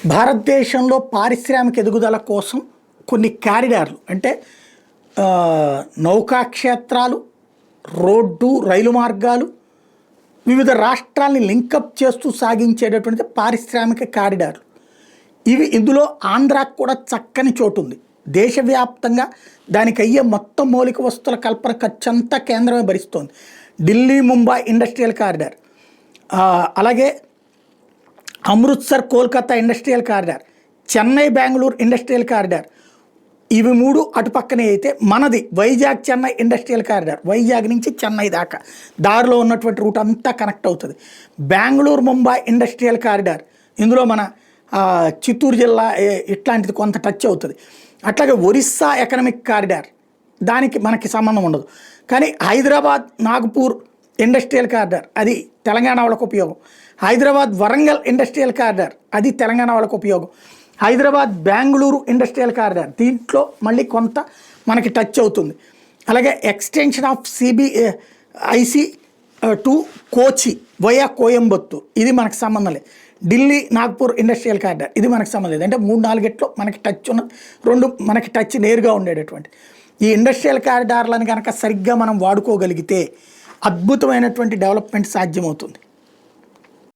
భారతదేశంలో పారిశ్రామిక ఎదుగుదల కోసం కొన్ని కారిడార్లు అంటే నౌకా క్షేత్రాలు, రోడ్డు, రైలు మార్గాలు వివిధ రాష్ట్రాల్ని లింకప్ చేస్తూ సాగించేటటువంటి పారిశ్రామిక కారిడార్లు. ఇందులో ఆంధ్రాకు కూడా చక్కని చోటు ఉంది. దేశవ్యాప్తంగా దానికి అయ్యే మొత్తం మౌలిక వస్తువుల కల్పన ఖర్చంతా కేంద్రమే భరిస్తోంది. ఢిల్లీ ముంబై ఇండస్ట్రియల్ కారిడార్, అలాగే Amritsar Kolkata industrial corridor, Chennai Bengaluru industrial corridor, ఇవి మూడు అటుపక్కనే అయితే మనది వైజాగ్ చెన్నై ఇండస్ట్రియల్ కారిడార్, వైజాగ్ నుంచి చెన్నై దాకా దారిలో ఉన్నటువంటి రూట్ అంతా కనెక్ట్ అవుతుంది. బెంగళూరు ముంబై ఇండస్ట్రియల్ కారిడార్, ఇందులో మన చిత్తూరు జిల్లా ఇట్లాంటిది కొంత టచ్ అవుతుంది. అట్లాగే ఒరిస్సా ఎకనామిక్ కారిడార్, దానికి మనకి సంబంధం ఉండదు. కానీ హైదరాబాద్ నాగపూర్ ఇండస్ట్రియల్ కారిడార్ అది తెలంగాణ వాళ్ళకు ఉపయోగం. హైదరాబాద్ వరంగల్ ఇండస్ట్రియల్ కారిడార్ అది తెలంగాణ వాళ్ళకు ఉపయోగం. హైదరాబాద్ బెంగళూరు ఇండస్ట్రియల్ కారిడార్ దీంట్లో మళ్ళీ కొంత మనకి టచ్ అవుతుంది. అలాగే extension of IC to Kochi via Coimbatore, ఇది మనకు సంబంధం లేదు. ఢిల్లీ నాగ్పూర్ ఇండస్ట్రియల్ కారిడార్ ఇది మనకు సంబంధం లేదు. అంటే 3-4 మనకి టచ్ ఉన్న 2 మనకి టచ్ నేరుగా ఉండేటటువంటి ఈ ఇండస్ట్రియల్ కారిడార్లను కనుక సరిగ్గా మనం వాడుకోగలిగితే అద్భుతమైనటువంటి డెవలప్మెంట్ సాధ్యమవుతుంది.